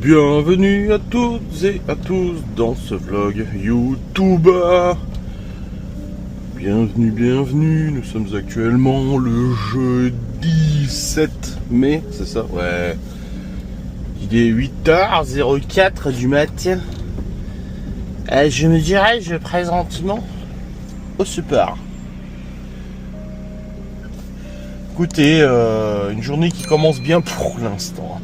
Bienvenue à toutes et à tous dans ce vlog YouTube. Bienvenue, nous sommes actuellement le jeudi 7 mai, c'est ça? Ouais. Il est 8h04 du matin. Je me dirige présentement au super. Écoutez, une journée qui commence bien pour l'instant,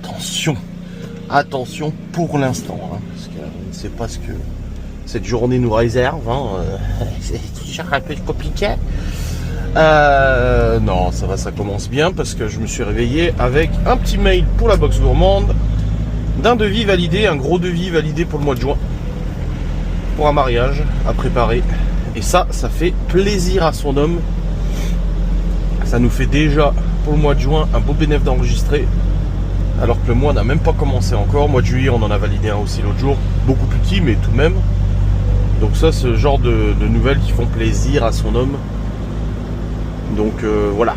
Attention pour l'instant, parce qu'on ne sait pas ce que cette journée nous réserve, c'est toujours un peu compliqué. Non, ça va, ça commence bien, parce que je me suis réveillé avec un petit mail pour la box gourmande, d'un devis validé, un gros devis validé pour le mois de juin, pour un mariage à préparer. Et ça fait plaisir à son homme. Ça nous fait déjà, pour le mois de juin, un beau bénéfice d'enregistrer. Alors que le mois n'a même pas commencé encore. Mois de juillet, on en a validé un aussi l'autre jour. Beaucoup plus petit, mais tout de même. Donc ça, c'est ce genre de nouvelles qui font plaisir à son homme. Donc voilà.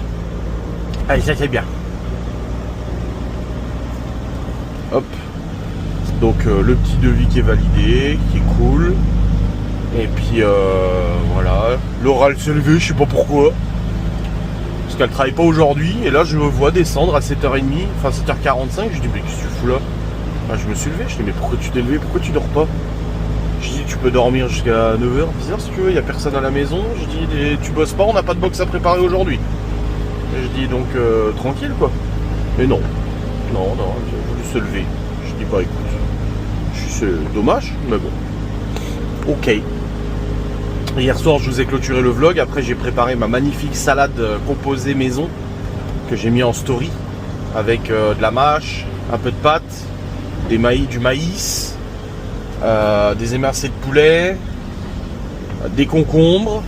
Allez, ça c'est bien. Hop. Donc le petit devis qui est validé, qui est cool. Et puis voilà. L'oral s'est levé, je sais pas pourquoi. Parce qu'elle travaille pas aujourd'hui, et là je me vois descendre à 7h30, enfin 7h45, je dis mais qu'est-ce que tu fous là? Je me suis levé, je dis mais pourquoi tu t'es levé, pourquoi tu dors pas? Je dis tu peux dormir jusqu'à 9h, 10h si tu veux, il n'y a personne à la maison, je dis tu bosses pas, on n'a pas de box à préparer aujourd'hui. Et je dis donc tranquille quoi. Mais non, j'ai voulu se lever. Je dis bah écoute, c'est dommage, mais bon. Ok. Hier soir, je vous ai clôturé le vlog. Après, j'ai préparé ma magnifique salade composée maison que j'ai mis en story avec de la mâche, un peu de pâte, du maïs, des émincés de poulet, des concombres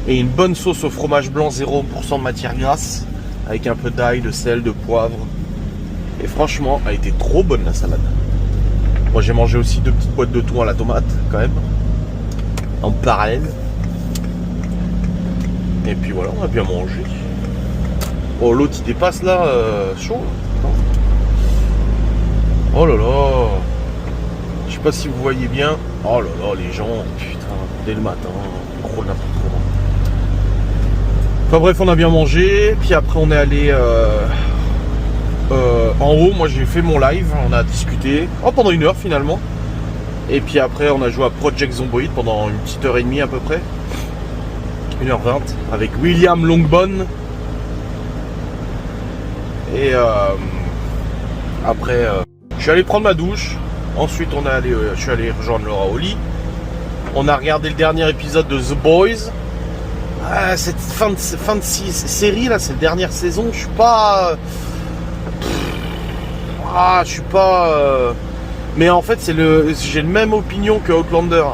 et une bonne sauce au fromage blanc 0% de matière grasse avec un peu d'ail, de sel, de poivre. Et franchement, elle était trop bonne la salade. Moi, j'ai mangé aussi 2 petites boîtes de thon à la tomate quand même. En parallèle. Et puis voilà, on a bien mangé. Oh, l'autre il dépasse là, chaud. Oh là là. Je sais pas si vous voyez bien. Oh là là, les gens, putain, dès le matin, gros n'importe quoi. Enfin bref, on a bien mangé. Puis après, on est allé en haut. Moi, j'ai fait mon live. On a discuté. Oh, pendant 1 heure finalement. Et puis après on a joué à Project Zomboid pendant une petite heure et demie à peu près. 1h20 avec William Longbone. Et après je suis allé prendre ma douche. Ensuite je suis allé rejoindre Laura au lit. On a regardé le dernier épisode de The Boys. Cette fin de série là, cette dernière saison, je suis pas... je suis pas... Mais en fait, j'ai la même opinion que Outlander.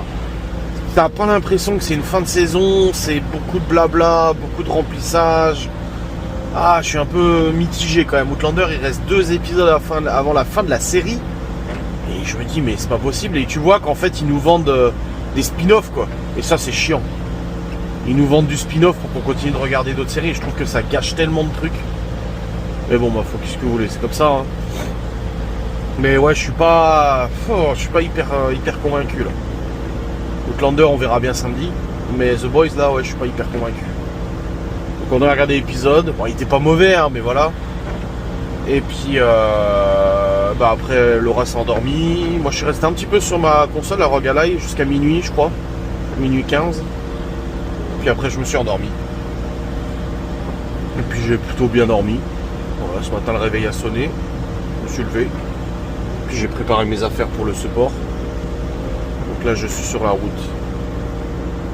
T'as pas l'impression que c'est une fin de saison, c'est beaucoup de blabla, beaucoup de remplissage. Je suis un peu mitigé quand même. Outlander, il reste 2 épisodes avant la fin de la série. Et je me dis, mais c'est pas possible. Et tu vois qu'en fait, ils nous vendent des spin-offs, quoi. Et ça, c'est chiant. Ils nous vendent du spin-off pour qu'on continue de regarder d'autres séries. Et je trouve que ça gâche tellement de trucs. Mais bon, faut qu'est-ce que vous voulez, c'est comme ça, Mais ouais, je suis pas hyper convaincu là. Outlander, on verra bien samedi. Mais The Boys là, ouais, je suis pas hyper convaincu. Donc on a regardé l'épisode. Bon, il était pas mauvais, mais voilà. Et puis après, Laura s'est endormie. Moi, je suis resté un petit peu sur ma console à Rogue Ally jusqu'à minuit, je crois. Minuit 15. Puis après, je me suis endormi. Et puis j'ai plutôt bien dormi. Voilà, ce matin, le réveil a sonné. Je me suis levé. J'ai préparé mes affaires pour le support. Donc là je suis sur la route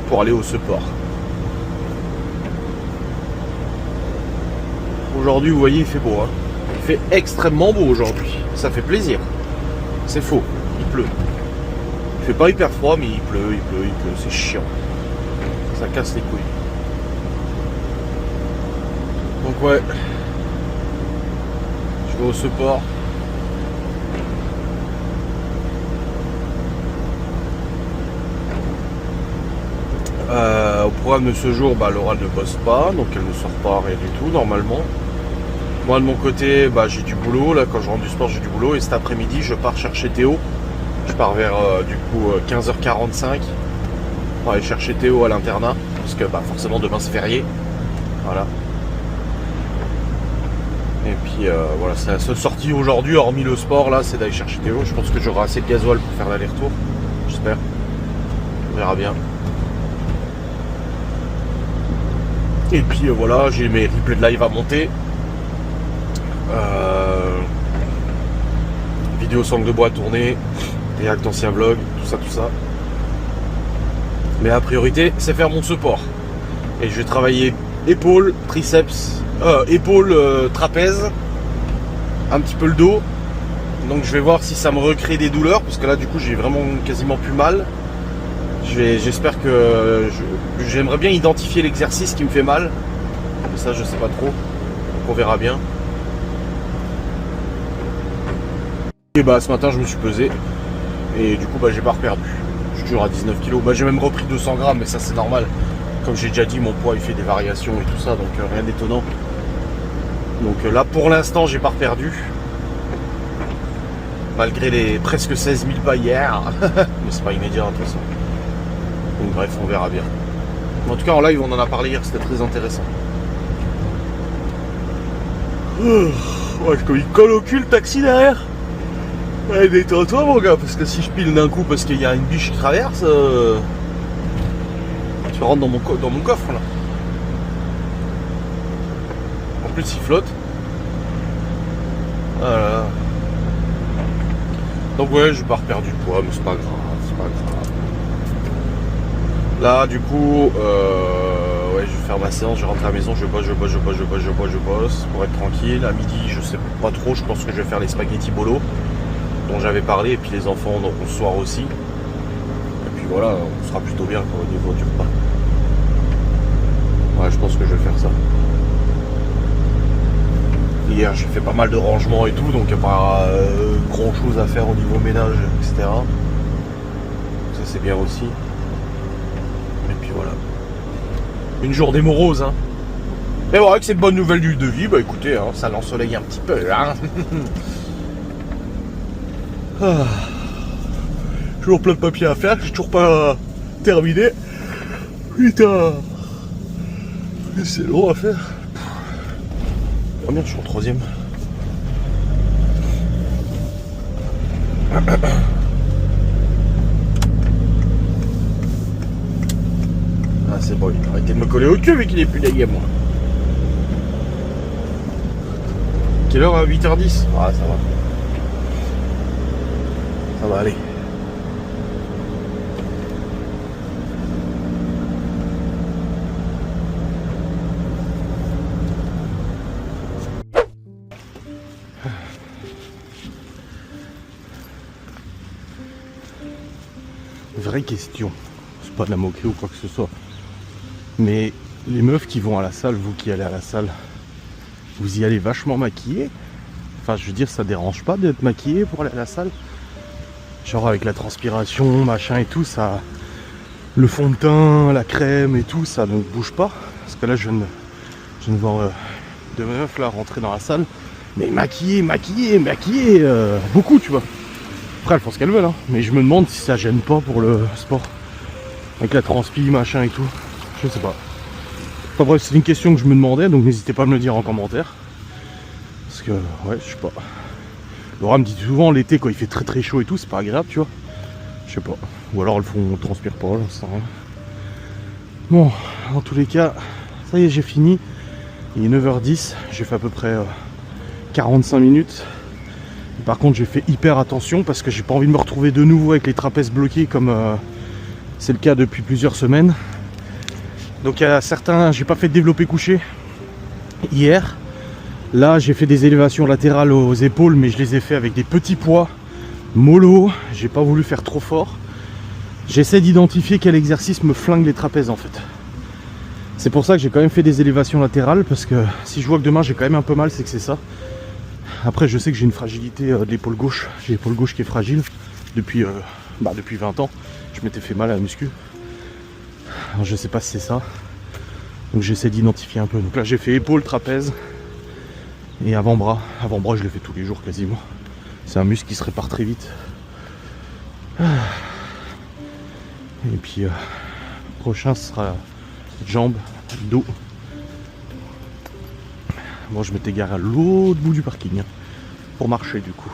pour aller au support. Aujourd'hui vous voyez il fait beau. Il fait extrêmement beau aujourd'hui. Ça fait plaisir. C'est faux. Il pleut. Il fait pas hyper froid mais il pleut. C'est chiant. Ça casse les couilles. Donc ouais. Je vais au support. Au programme de ce jour, Laura ne bosse pas, donc elle ne sort pas rien du tout normalement. Moi de mon côté, bah, j'ai du boulot, là quand je rentre du sport j'ai du boulot et cet après-midi je pars chercher Théo. Je pars vers du coup 15h45 pour aller chercher Théo à l'internat, parce que bah, forcément demain c'est férié. Voilà. Et puis voilà, c'est la seule sortie aujourd'hui, hormis le sport là, c'est d'aller chercher Théo. Je pense que j'aurai assez de gasoil pour faire l'aller-retour. J'espère. On verra bien. Et puis voilà, j'ai mes replays de live à monter. Vidéo sangle de bois tournée, réact ancien vlog, tout ça. Mais la priorité, c'est faire mon support. Et je vais travailler épaule, triceps, trapèze, un petit peu le dos. Donc je vais voir si ça me recrée des douleurs, parce que là du coup j'ai vraiment quasiment plus mal. J'espère que j'aimerais bien identifier l'exercice qui me fait mal. Mais ça je sais pas trop. Donc on verra bien. Et bah ce matin je me suis pesé. Et du coup bah j'ai pas reperdu. Je suis toujours à 19 kg. Bah j'ai même repris 200 grammes, mais ça c'est normal. Comme j'ai déjà dit, mon poids il fait des variations et tout ça, donc rien d'étonnant. Donc là pour l'instant j'ai pas reperdu. Malgré les presque 16 000 pas hier. Mais c'est pas immédiat de toute façon. Donc bref, on verra bien. En tout cas en live on en a parlé hier, c'était très intéressant. Ouais, comme il colle au cul le taxi derrière. Ouais, détends-toi mon gars, parce que si je pile d'un coup parce qu'il y a une biche qui traverse, tu rentres dans mon coffre là. En plus il flotte. Voilà. Donc ouais, j'ai pas reperdu de poids, mais c'est pas grave. Là du coup, ouais, je vais faire ma séance, je rentre à la maison, je bosse pour être tranquille. À midi, je sais pas trop, je pense que je vais faire les spaghettis bolo dont j'avais parlé, et puis les enfants donc ce soir aussi. Et puis voilà, on sera plutôt bien quoi, au niveau du repas. Ouais, je pense que je vais faire ça. Hier j'ai fait pas mal de rangements et tout, donc il n'y a pas grand chose à faire au niveau ménage, etc. Ça c'est bien aussi. Et puis voilà. Une journée morose, hein. Mais voilà, que c'est une bonne nouvelle de vie, bah écoutez, hein, ça l'ensoleille un petit peu, hein. Toujours plein de papiers à faire, j'ai toujours pas terminé. Putain. C'est long à faire. Oh merde, je suis en troisième. Ah c'est bon, il a arrêté de me coller au cul vu qu'il est plus derrière moi. Quelle heure à 8h10? Ah ça va. Ça va aller. Vraie question, c'est pas de la moquerie ou quoi que ce soit, mais les meufs qui vont à la salle, vous qui allez à la salle, vous y allez vachement maquillée. Enfin je veux dire, ça dérange pas d'être maquillé pour aller à la salle, genre avec la transpiration machin et tout, ça, le fond de teint, la crème et tout, ça ne bouge pas. Parce que là je ne vois deux meufs là rentrer dans la salle, mais maquillées beaucoup, tu vois. Après elles font ce qu'elles veulent, hein. Mais je me demande si ça gêne pas pour le sport. Avec la transpi, machin et tout. Je sais pas. Enfin bref, c'est une question que je me demandais, donc n'hésitez pas à me le dire en commentaire. Parce que, ouais, je sais pas. Laura me dit souvent l'été quand il fait très très chaud et tout, c'est pas agréable, tu vois. Je sais pas. Ou alors elles font transpire pas, j'en sais rien. Bon, en tous les cas, ça y est, j'ai fini. Il est 9h10, j'ai fait à peu près 45 minutes. Par contre j'ai fait hyper attention parce que j'ai pas envie de me retrouver de nouveau avec les trapèzes bloqués comme c'est le cas depuis plusieurs semaines. Donc il y a certains, j'ai pas fait de développé couché hier. Là j'ai fait des élévations latérales aux épaules, mais je les ai fait avec des petits poids mollo. J'ai pas voulu faire trop fort. J'essaie d'identifier quel exercice me flingue les trapèzes en fait. C'est pour ça que j'ai quand même fait des élévations latérales, parce que si je vois que demain j'ai quand même un peu mal, c'est que c'est ça. Après je sais que j'ai une fragilité de l'épaule gauche. J'ai l'épaule gauche qui est fragile depuis 20 ans. Je m'étais fait mal à la muscu. Alors je sais pas si c'est ça. Donc j'essaie d'identifier un peu. Donc là j'ai fait épaule, trapèze. Et avant-bras, je le fais tous les jours quasiment. C'est un muscle qui se répare très vite. Et puis prochain ce sera jambes, dos. Moi je m'étais garé à l'autre bout du parking pour marcher du coup.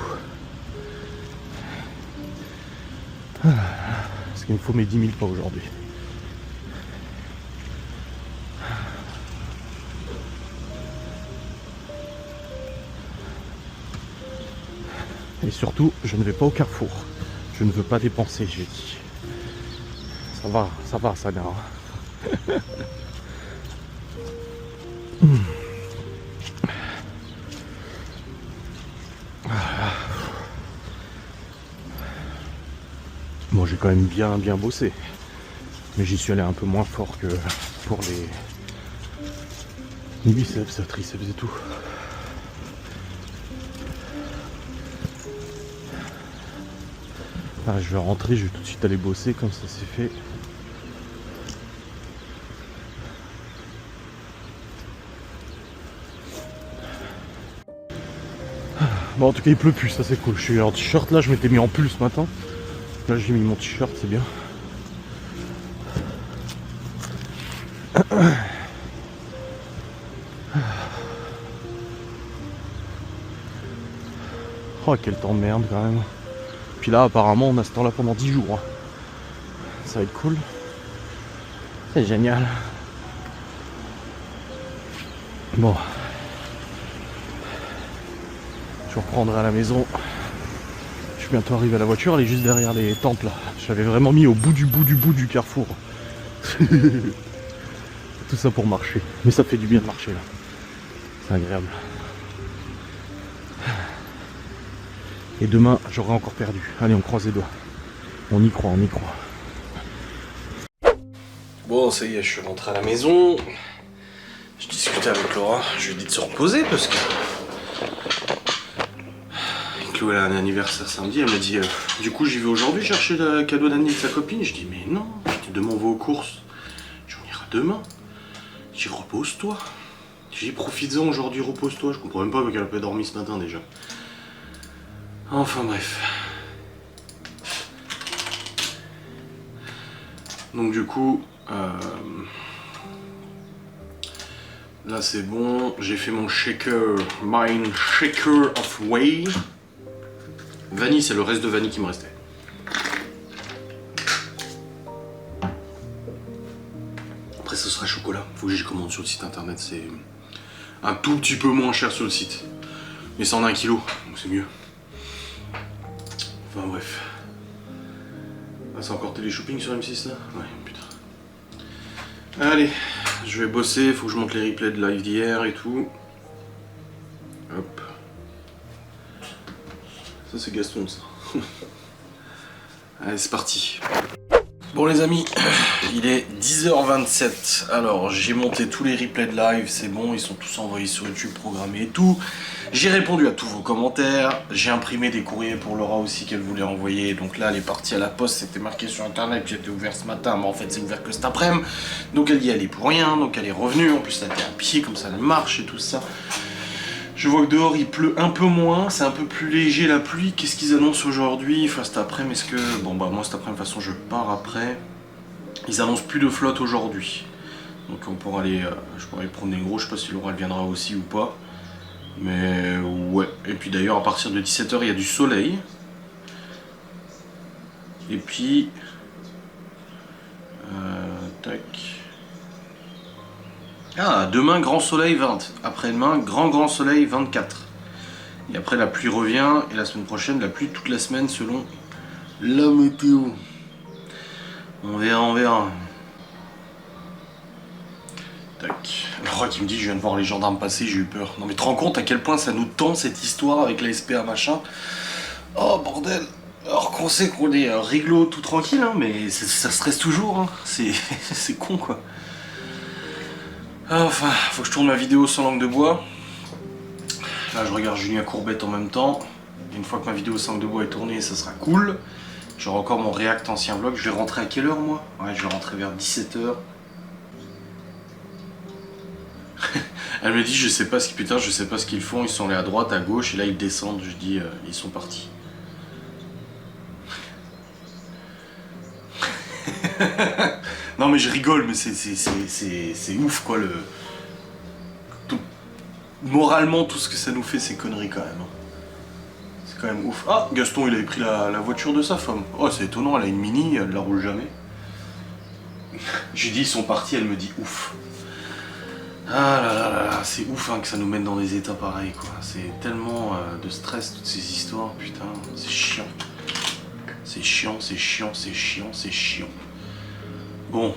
Parce qu'il me faut mes 10 000 pas aujourd'hui. Et surtout, je ne vais pas au Carrefour. Je ne veux pas dépenser, j'ai dit. Ça va, ça gare. Bon, j'ai quand même bien bossé. Mais j'y suis allé un peu moins fort que pour les biceps, triceps et tout. Ah, je vais rentrer, je vais tout de suite aller bosser comme ça c'est fait. Bon, en tout cas il pleut plus, ça c'est cool. Je suis en t-shirt là, je m'étais mis en pull ce matin. Là j'ai mis mon t-shirt, c'est bien. Oh quel temps de merde quand même. Puis là apparemment on a ce temps là pendant 10 jours. Ça va être cool. C'est génial. Bon. Je reprendrai à la maison. Je suis bientôt arrivé à la voiture, elle est juste derrière les tentes là. J'avais vraiment mis au bout du carrefour. Tout ça pour marcher. Mais ça fait du bien de marcher là. C'est agréable. Et demain, j'aurai encore perdu. Allez, on croise les doigts. On y croit, on y croit. Bon, ça y est, je suis rentré à la maison. Je discutais avec Laura. Je lui ai dit de se reposer parce que... Chloé a un anniversaire samedi. Elle m'a dit, du coup, j'y vais aujourd'hui chercher le cadeau d'Annie de sa copine. Je dis, mais non. Je dis, demain, on va aux courses. Je dis, on ira demain. Je dis, repose-toi. Je dis, profites-en aujourd'hui, repose-toi. Je comprends même pas qu'elle a pas dormi ce matin déjà. Enfin bref. Donc du coup, là c'est bon. J'ai fait mon shaker, mine shaker of whey. Vanille, c'est le reste de vanille qui me restait. Après ce sera chocolat. Faut que j'y commande sur le site internet. C'est un tout petit peu moins cher sur le site. Mais c'est en 1 kg, donc c'est mieux. Enfin bref. Ah, c'est encore télé-shopping sur M6 là? Ouais, putain. Allez, je vais bosser, faut que je monte les replays de live d'hier et tout. Hop. Ça c'est Gaston ça. Allez, c'est parti. Bon les amis, il est 10h27. Alors j'ai monté tous les replays de live, c'est bon, ils sont tous envoyés sur YouTube, programmés et tout. J'ai répondu à tous vos commentaires, j'ai imprimé des courriers pour Laura aussi qu'elle voulait envoyer. Donc là elle est partie à la poste, c'était marqué sur internet, j'étais ouvert ce matin, mais en fait c'est ouvert que cet après-midi. Donc elle y allait pour rien, donc elle est revenue, en plus elle était à pied, comme ça elle marche et tout ça. Je vois que dehors il pleut un peu moins, c'est un peu plus léger la pluie. Qu'est-ce qu'ils annoncent aujourd'hui? Enfin cet après-midi, est-ce que... Bon bah moi cet après-midi de toute façon je pars après. Ils annoncent plus de flotte aujourd'hui. Donc on pourra aller... je pourrais aller prendre des gros, je sais pas si Laura elle viendra aussi ou pas. Mais ouais. Et puis d'ailleurs à partir de 17h il y a du soleil. Et puis... tac... Ah, demain grand soleil 20, après-demain grand soleil 24. Et après la pluie revient, et la semaine prochaine la pluie toute la semaine selon la météo. On verra. Tac. Laura qui me dit je viens de voir les gendarmes passer, j'ai eu peur. Non mais tu te rends compte à quel point ça nous tend cette histoire avec la SPA machin. Oh bordel. Alors qu'on sait qu'on est réglo tout tranquille, hein, mais ça stresse toujours, hein. C'est con quoi. Enfin, faut que je tourne ma vidéo sans langue de bois. Là, je regarde Julien Courbette en même temps. Une fois que ma vidéo sans langue de bois est tournée, ça sera cool. J'aurai encore mon React ancien vlog. Je vais rentrer à quelle heure, moi? Ouais, je vais rentrer vers 17h. Elle me dit je sais pas ce qu'ils putain, je sais pas ce qu'ils font, ils sont allés à droite, à gauche et là ils descendent. Je dis ils sont partis. Non mais je rigole, mais c'est ouf quoi le. Moralement tout ce que ça nous fait ces conneries quand même. C'est quand même ouf. Ah Gaston il avait pris la voiture de sa femme. Oh c'est étonnant, elle a une Mini, elle la roule jamais. J'ai dit ils sont partis, elle me dit ouf. Ah là là là là, c'est ouf hein, que ça nous mette dans des états pareils quoi. C'est tellement de stress toutes ces histoires, putain, c'est chiant. C'est chiant, c'est chiant, c'est chiant, c'est chiant. Bon.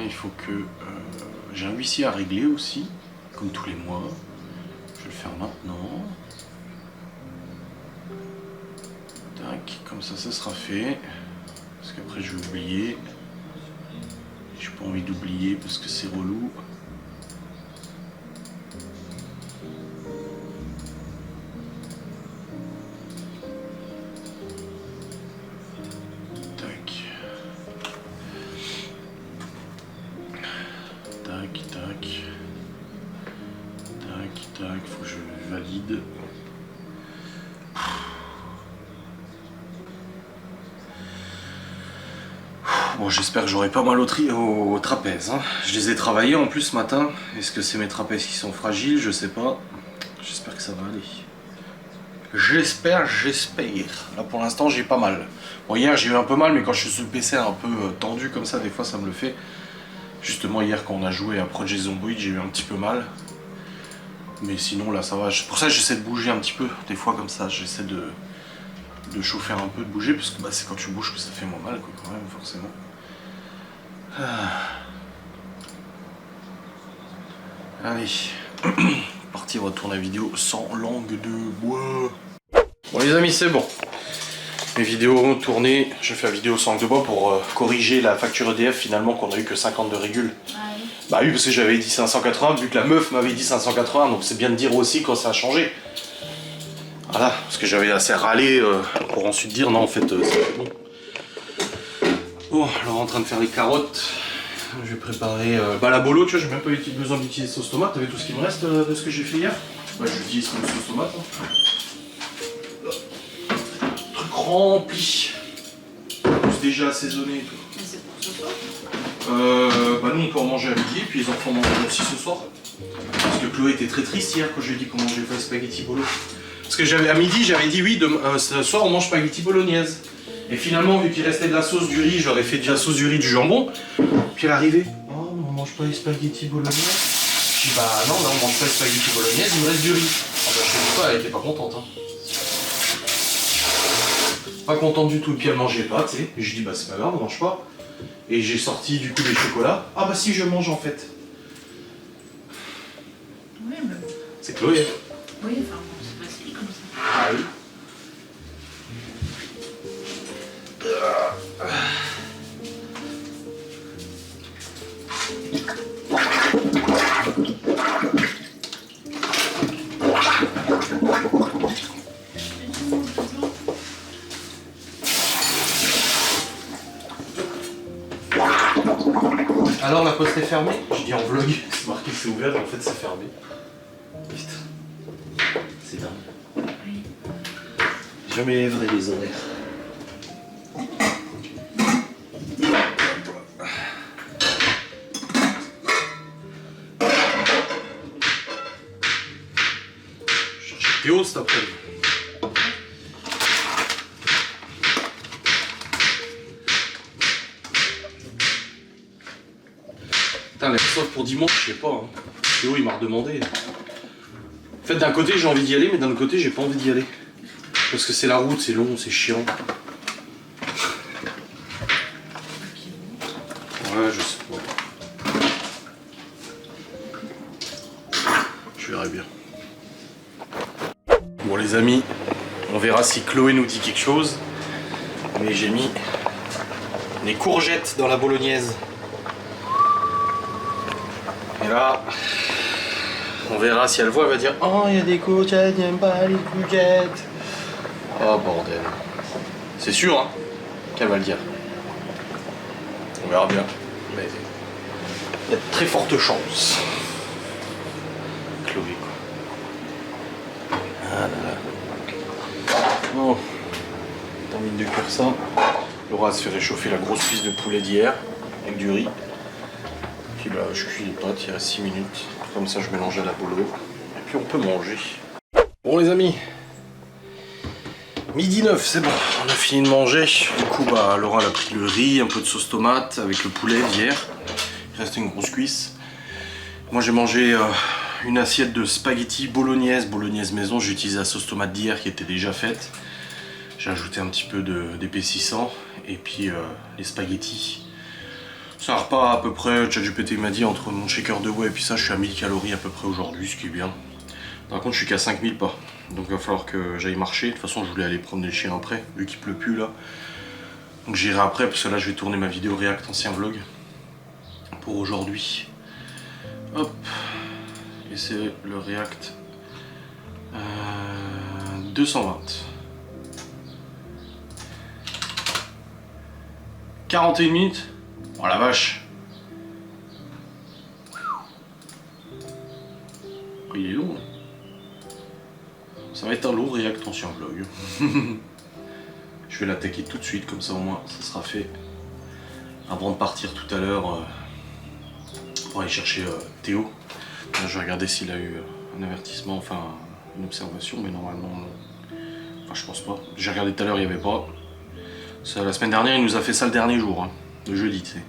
Il faut que... j'ai un huissier à régler aussi, comme tous les mois. Je vais le faire maintenant. Tac, comme ça sera fait. Parce qu'après je vais oublier. J'ai pas envie d'oublier parce que c'est relou. Tac. Tac, tac. Tac, tac, faut que je valide. Bon, j'espère que j'aurai pas mal au trapèze. Hein. Je les ai travaillés en plus ce matin. Est-ce que c'est mes trapèzes qui sont fragiles? Je sais pas. J'espère que ça va aller. J'espère. Là pour l'instant j'ai pas mal. Bon hier j'ai eu un peu mal, mais quand je suis sur le PC un peu tendu comme ça, des fois ça me le fait. Justement hier quand on a joué à Project Zomboid, j'ai eu un petit peu mal. Mais sinon là ça va. Pour ça j'essaie de bouger un petit peu. Des fois comme ça, j'essaie de chauffer un peu, de bouger, parce que bah, c'est quand tu bouges que ça fait moins mal quoi, quand même forcément. Allez, parti retourner la vidéo sans langue de bois. Bon les amis, c'est bon. Mes vidéos tournées, je fais la vidéo sans langue de bois pour corriger la facture EDF finalement qu'on a eu que 52 régules. Ah oui. Bah oui, parce que j'avais dit 580 vu que la meuf m'avait dit 580, donc c'est bien de dire aussi quand ça a changé. Voilà, parce que j'avais assez râlé pour ensuite dire non en fait c'est bon. Bon, alors en train de faire les carottes. Je vais préparer la bolo, tu vois, j'ai même pas eu besoin d'utiliser sauce tomate avec tout ce qui me reste de ce que j'ai fait hier. Bah, j'utilise comme sauce tomate. Hein. Truc rempli. Plus déjà assaisonné et tout. Mais c'est pour ce soir bah nous on peut en manger à midi, puis les enfants mangent aussi ce soir. Parce que Chloé était très triste hier quand je lui ai dit comment j'ai fait le spaghetti bolo. Parce que à midi j'avais dit oui, ce soir on mange spaghetti bolognaise. Et finalement, vu qu'il restait de la sauce du riz, j'aurais fait de la sauce du riz, du jambon. Puis elle est arrivée. Oh, mais on mange pas les spaghettis bolognaises. Je dis bah non, là on mange pas les spaghettis bolognaises, il me reste du riz. Ah bah je sais pas, elle était pas contente. Hein. Pas contente du tout. Et puis elle mangeait pas, tu sais. Et je dis bah c'est pas grave, on mange pas. Et j'ai sorti du coup des chocolats. Ah bah si, je mange en fait. Oui, mais... C'est Chloé. Oui, enfin, c'est facile comme ça. Ah oui. Alors la poste est fermée? Je dis en vlog, c'est marqué que c'est ouvert, mais en fait c'est fermé. Vite. C'est dingue. Oui. Jamais vrai les horaires. Théo cet après-midi. Putain, l'airsoft pour dimanche, je sais pas. Hein. Théo il m'a redemandé. En fait, d'un côté j'ai envie d'y aller, mais d'un autre côté j'ai pas envie d'y aller. Parce que c'est la route, c'est long, c'est chiant. Ouais, je sais pas. Je verrai bien. Bon les amis, on verra si Chloé nous dit quelque chose. Mais j'ai mis les courgettes dans la bolognaise. Et là, on verra si elle voit, elle va dire oh il y a des courgettes, j'aime pas les courgettes. Oh bordel. C'est sûr hein qu'elle va le dire. On verra bien. Mais il y a de très fortes chances. Chloé quoi. Ah là là. Bon. On termine de cuire ça. Laura se fait réchauffer la grosse cuisse de poulet d'hier avec du riz. Puis là je cuis les pâtes, il reste 6 minutes. Comme ça je mélange à la bolo. Et puis on peut manger. Bon les amis. Midi 9, c'est bon, on a fini de manger. Du coup, bah, Laura elle a pris le riz, un peu de sauce tomate avec le poulet d'hier. Il reste une grosse cuisse. Moi j'ai mangé une assiette de spaghetti bolognaise maison. J'ai utilisé la sauce tomate d'hier qui était déjà faite. J'ai ajouté un petit peu d'épaississant. Et puis les spaghettis. C'est un repas à peu près, ChatGPT m'a dit, entre mon shaker de whey et puis ça, je suis à 1000 calories à peu près aujourd'hui, ce qui est bien. Par contre, je suis qu'à 5000 pas. Donc il va falloir que j'aille marcher. De toute façon, je voulais aller promener le chien après, vu qu'il pleut plus là. Donc j'irai après, parce que là, je vais tourner ma vidéo React ancien vlog. Pour aujourd'hui. Hop. Et c'est le React 220. 41 minutes. Oh la vache. Oh, il est long. Ça va être un long React ancien vlog. Je vais l'attaquer tout de suite, comme ça au moins ça sera fait. Avant de partir tout à l'heure pour aller chercher Théo. Là, je vais regarder s'il a eu un avertissement, enfin une observation, mais normalement non. Enfin je pense pas. J'ai regardé tout à l'heure, il n'y avait pas. Ça, la semaine dernière il nous a fait ça le dernier jour, hein. Le jeudi tu sais.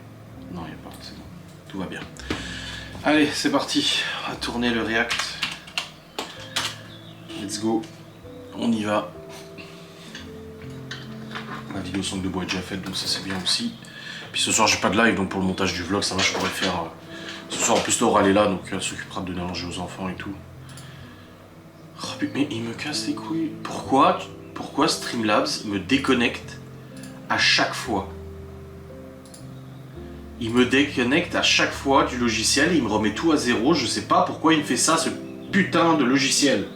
Non il n'y a pas, c'est bon. Tout va bien. Allez c'est parti, on va tourner le React. Let's go, on y va. Ma vidéo sangle de bois est déjà faite, donc ça c'est bien aussi. Puis ce soir j'ai pas de live, donc pour le montage du vlog ça va, je pourrais le faire. Ce soir en plus Laura elle est là, donc elle s'occupera de donner à manger aux enfants et tout. Oh, mais il me casse les couilles. Pourquoi Streamlabs me déconnecte à chaque fois? Il me déconnecte à chaque fois du logiciel, il me remet tout à zéro, je sais pas pourquoi il me fait ça, ce putain de logiciel.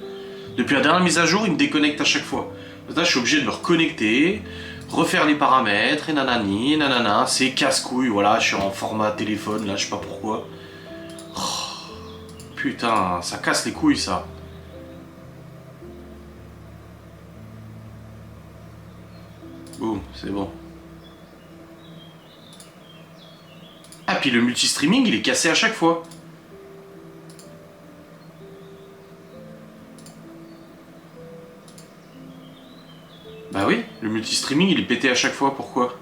Depuis la dernière mise à jour, il me déconnecte à chaque fois. Là, je suis obligé de me reconnecter, refaire les paramètres, et nanani, nanana, c'est casse-couille, voilà, je suis en format téléphone, là, je sais pas pourquoi. Oh, putain, ça casse les couilles, ça. Boum, c'est bon. Ah, puis le multi-streaming, il est cassé à chaque fois. Bah oui, le multi-streaming il est pété à chaque fois, pourquoi?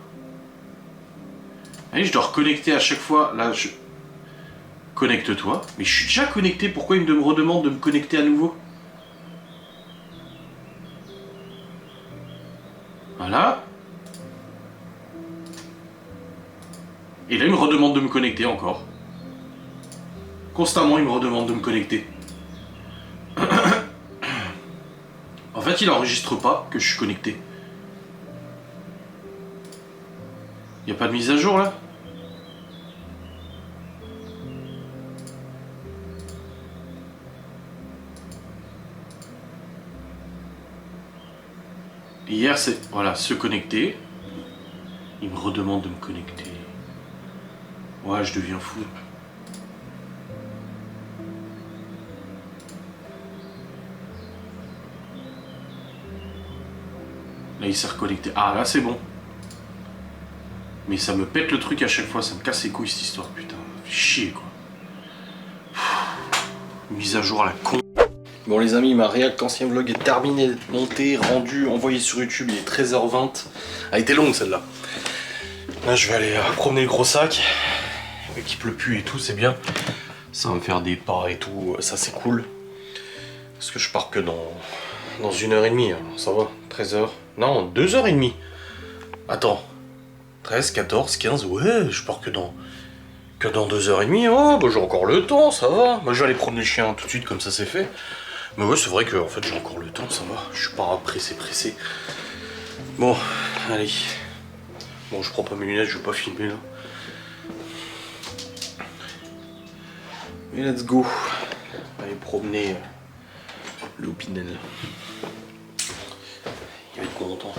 Allez, je dois reconnecter à chaque fois, là je... Connecte-toi. Mais je suis déjà connecté, pourquoi il me redemande de me connecter à nouveau? Voilà. Et là il me redemande de me connecter encore. Constamment il me redemande de me connecter. En fait, il enregistre pas que je suis connecté. Y a pas de mise à jour là? Hier, c'est voilà, se connecter. Il me redemande de me connecter. Ouais, je deviens fou. Là, il s'est reconnecté. Ah, là, c'est bon. Mais ça me pète le truc à chaque fois. Ça me casse les couilles, cette histoire, putain. Fait chier, quoi. Mise à jour à la con. Bon, les amis, ma React ancien vlog est terminé, monté, rendu, envoyé sur YouTube. Il est 13h20. Elle a été longue, celle-là. Là, je vais aller promener le gros sac. Vu qu'il pleut plus et tout, c'est bien. Ça va me faire des pas et tout. Ça, c'est cool. Parce que je pars que dans 1h30. Alors, ça va, 13h. Non, 2h30. Attends. 13, 14, 15, ouais, je pars que dans 2h30. Oh, bah j'ai encore le temps, ça va. Bah, je vais aller promener le chien tout de suite, comme ça c'est fait. Mais ouais, c'est vrai que en fait, j'ai encore le temps, ça va. Je suis pas pressé. Bon, allez. Bon, je prends pas mes lunettes, je vais pas filmer là. Et let's go. Aller promener le Opinel. Il va être content.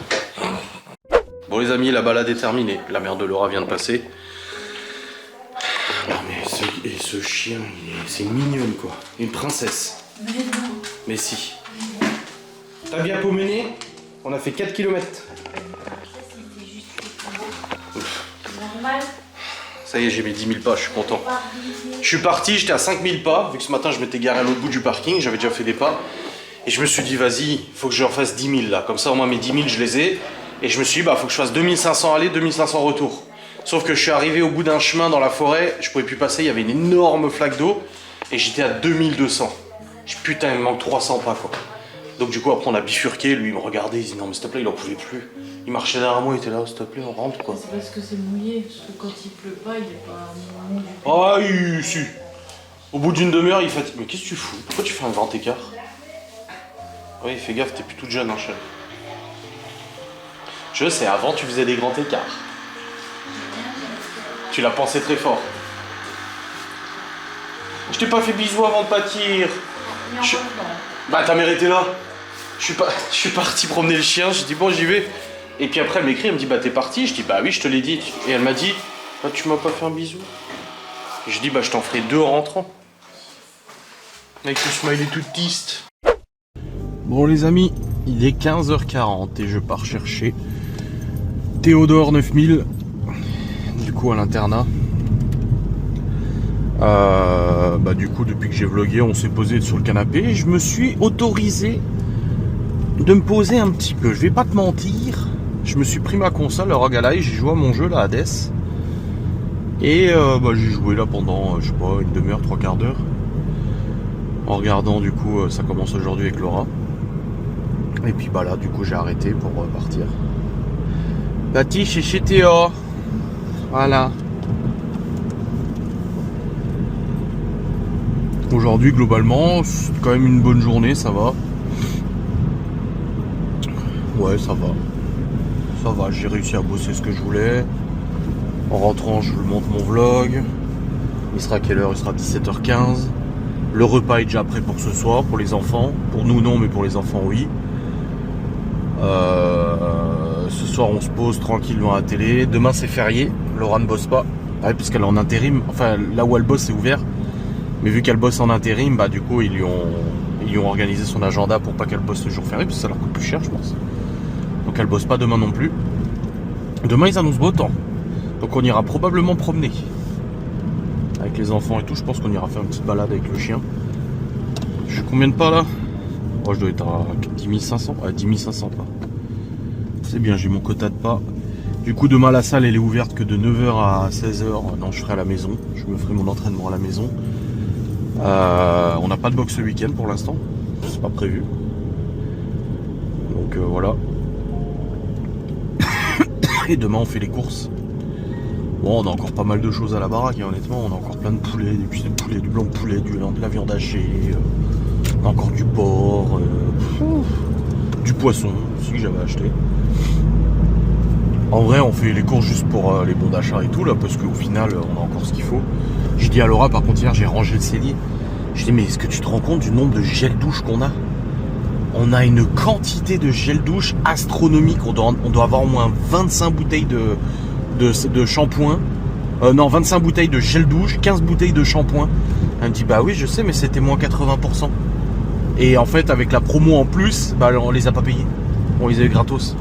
Bon les amis, la balade est terminée. La mère de Laura vient de passer. ce chien, c'est mignonne quoi. Une princesse. Mais non. Mais si. T'as bien promené? On a fait 4 km. C'était juste normal. Ça y est, j'ai mes 10 000 pas, je suis content. Je suis parti, j'étais à 5 000 pas, vu que ce matin je m'étais garé à l'autre bout du parking, j'avais déjà fait des pas. Et je me suis dit, vas-y, faut que je refasse 10 000 là. Comme ça, au moins mes 10 000, je les ai. Et je me suis dit, bah, faut que je fasse 2500 aller, 2500 retour. Sauf que je suis arrivé au bout d'un chemin dans la forêt, je pouvais plus passer, il y avait une énorme flaque d'eau. Et j'étais à 2200. Putain, il me manque 300 pas quoi. Donc du coup, après, on a bifurqué. Lui, il me regardait, il dit, non, mais s'il te plaît, il en pouvait plus. Il marchait derrière moi, il était là, s'il te plaît, on rentre quoi. C'est parce que c'est mouillé. Parce que quand il pleut pas, il est pas mou du tout. Ah, si. Au bout d'une demi-heure, il fatigue. Mais qu'est-ce que tu fous? Pourquoi tu fais un grand écart? Oui, fais gaffe, t'es plus toute jeune, hein, chérie. Je sais, avant, tu faisais des grands écarts. Tu l'as pensé très fort. Je t'ai pas fait bisous avant de partir. Bah, ta mère était là. Je suis parti promener le chien, j'ai dit bon, j'y vais. Et puis après, elle m'écrit, elle me dit bah, t'es parti? Je dis bah oui, je te l'ai dit. Et elle m'a dit bah, tu m'as pas fait un bisou? Et je dis bah, je t'en ferai 2 en rentrant. Avec le smiley tout triste. Bon les amis, il est 15h40 et je pars chercher Théodore 9000, du coup à l'internat. Bah du coup depuis que j'ai vlogué, on s'est posé sur le canapé et je me suis autorisé de me poser un petit peu. Je vais pas te mentir, je me suis pris ma console, le Rogue Ally, j'ai joué à mon jeu là, Hades. Et bah, j'ai joué là pendant, je sais pas, une demi-heure, 3 quarts d'heure. En regardant du coup, ça commence aujourd'hui avec Laura. Et puis bah là, du coup, j'ai arrêté pour partir. Bati, chez Théo. Voilà. Aujourd'hui, globalement, c'est quand même une bonne journée, ça va. Ouais, ça va. Ça va, j'ai réussi à bosser ce que je voulais. En rentrant, je vous montre mon vlog. Il sera à quelle heure? Il sera 17h15. Le repas est déjà prêt pour ce soir, pour les enfants. Pour nous, non, mais pour les enfants, oui. Ce soir, on se pose tranquille devant la télé. Demain, c'est férié. Laura ne bosse pas. Ouais, puisqu'elle est en intérim. Enfin, là où elle bosse, c'est ouvert. Mais vu qu'elle bosse en intérim, bah du coup, ils lui ont organisé son agenda pour pas qu'elle bosse le jour férié, parce que ça leur coûte plus cher, je pense. Donc, elle bosse pas demain non plus. Demain, ils annoncent beau temps. Donc, on ira probablement promener. Avec les enfants et tout, je pense qu'on ira faire une petite balade avec le chien. Je suis combien de pas là? Oh, je dois être à 10 500. Ouais, 10 500 pas. C'est bien, j'ai mon quota de pas. Du coup, demain, la salle, elle est ouverte que de 9h à 16h. Non, je serai à la maison. Je me ferai mon entraînement à la maison. On n'a pas de boxe ce week-end pour l'instant. C'est pas prévu. Donc, voilà. Et demain, on fait les courses. Bon, on a encore pas mal de choses à la baraque, hein, honnêtement. On a encore plein de poulets, des cuisses de poulet, du blanc de poulet, de la viande hachée. On a encore du porc, du poisson aussi que j'avais acheté. En vrai, on fait les courses juste pour les bons d'achat et tout, là, parce qu'au final, on a encore ce qu'il faut. J'ai dit à Laura, par contre, hier, j'ai rangé le cellier. J'ai dit, mais est-ce que tu te rends compte du nombre de gel douche qu'on a? On a une quantité de gel douche astronomique. On doit avoir au moins 25 bouteilles de shampoing. Non, 25 bouteilles de gel douche, 15 bouteilles de shampoing. Elle me dit, bah oui, je sais, mais c'était moins 80%. Et en fait, avec la promo en plus, bah, on les a pas payés. On les a eu gratos.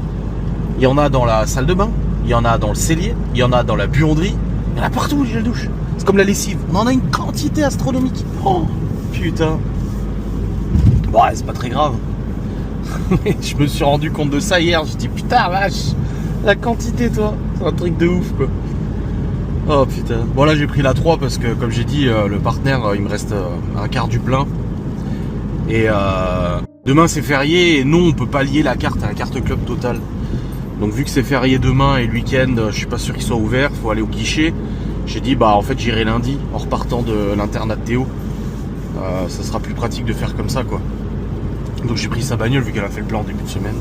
Il y en a dans la salle de bain, il y en a dans le cellier, il y en a dans la buanderie. Il y en a partout, les gel douche. C'est comme la lessive. On en a une quantité astronomique. Oh, putain. Bon, ouais, c'est pas très grave. Je me suis rendu compte de ça hier. Je dis, putain, vache. La quantité, toi. C'est un truc de ouf, quoi. Oh, putain. Bon, là, j'ai pris la 3 parce que, comme j'ai dit, le partenaire, il me reste un quart du plein. Et demain, c'est férié. Et non, on peut pas lier la carte à la carte club totale. Donc, vu que c'est férié demain et le week-end, je suis pas sûr qu'il soit ouvert. Faut aller au guichet. J'ai dit, bah, en fait, j'irai lundi en repartant de l'internat de Théo. Ça sera plus pratique de faire comme ça, quoi. Donc, j'ai pris sa bagnole vu qu'elle a fait le plan en début de semaine.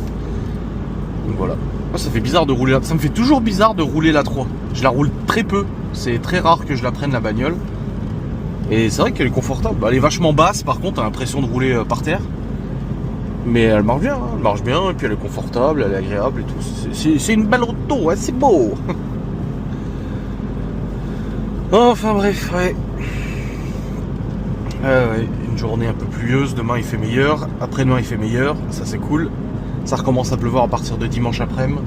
Donc, voilà. Ça fait bizarre de rouler. Ça me fait toujours bizarre de rouler la 3. Je la roule très peu. C'est très rare que je la prenne, la bagnole. Et c'est vrai qu'elle est confortable. Elle est vachement basse, par contre, t'as l'impression de rouler par terre. Mais elle marche bien, hein. Elle marche bien, et puis elle est confortable, elle est agréable et tout. C'est une belle auto, hein, c'est beau. Enfin bref, ouais. Ouais, une journée un peu pluvieuse, demain il fait meilleur, après-demain il fait meilleur, ça c'est cool. Ça recommence à pleuvoir à partir de dimanche après-midi.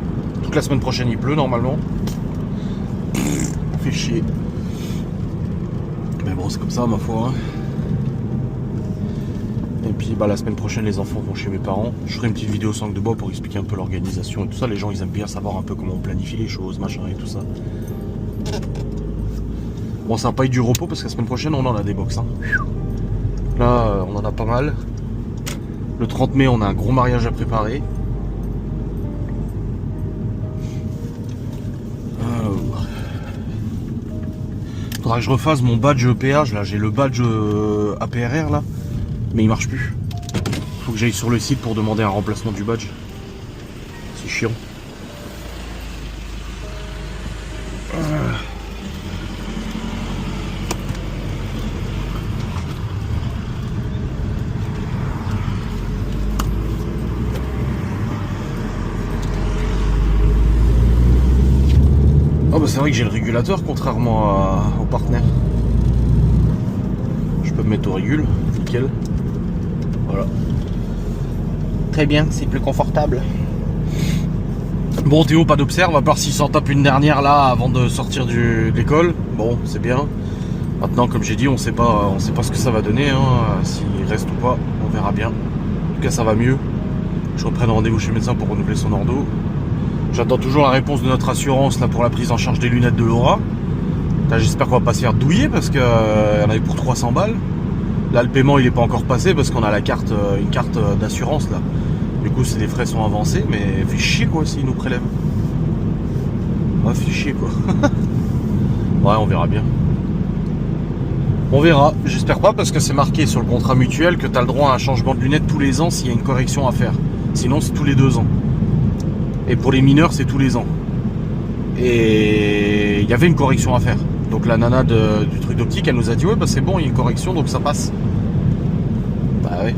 Toute la semaine prochaine il pleut normalement. Fait chier. Mais bon, c'est comme ça ma foi. Hein. Et puis bah, la semaine prochaine les enfants vont chez mes parents. Je ferai une petite vidéo sangle de bois pour expliquer un peu l'organisation et tout ça. Les gens ils aiment bien savoir un peu comment on planifie les choses, machin et tout ça. Bon, ça va pas être du repos parce que la semaine prochaine on en a des box. Hein. Là on en a pas mal. Le 30 mai on a un gros mariage à préparer. Faudra que je refasse mon badge péage là, j'ai le badge APRR là, mais il marche plus. Faut que j'aille sur le site pour demander un remplacement du badge. C'est chiant. Oh bah c'est vrai que j'ai le régulateur contrairement au partenaire. Je peux me mettre au régule, nickel. Voilà. Très bien, c'est plus confortable. Bon Théo, pas d'observe, à part s'il s'en tape une dernière là avant de sortir de l'école. Bon, c'est bien. Maintenant comme j'ai dit, on sait pas ce que ça va donner, hein. S'il reste ou pas, on verra bien. En tout cas ça va mieux. Je reprenne rendez-vous chez le médecin pour renouveler son ordo. J'attends toujours la réponse de notre assurance là pour la prise en charge des lunettes de Laura. J'espère qu'on va pas se faire douiller parce qu'il y en avait pour 300 balles. Là le paiement il est pas encore passé parce qu'on a la carte, une carte d'assurance là. Du coup les frais sont avancés mais fait chier quoi s'ils nous prélèvent. Ouais fait chier quoi. Ouais on verra bien. On verra, j'espère pas parce que c'est marqué sur le contrat mutuel que tu as le droit à un changement de lunettes tous les ans s'il y a une correction à faire. Sinon c'est tous les 2 ans. Et pour les mineurs, c'est tous les ans. Et il y avait une correction à faire. Donc la nana du truc d'optique, elle nous a dit ouais bah c'est bon, il y a une correction donc ça passe. Bah ouais.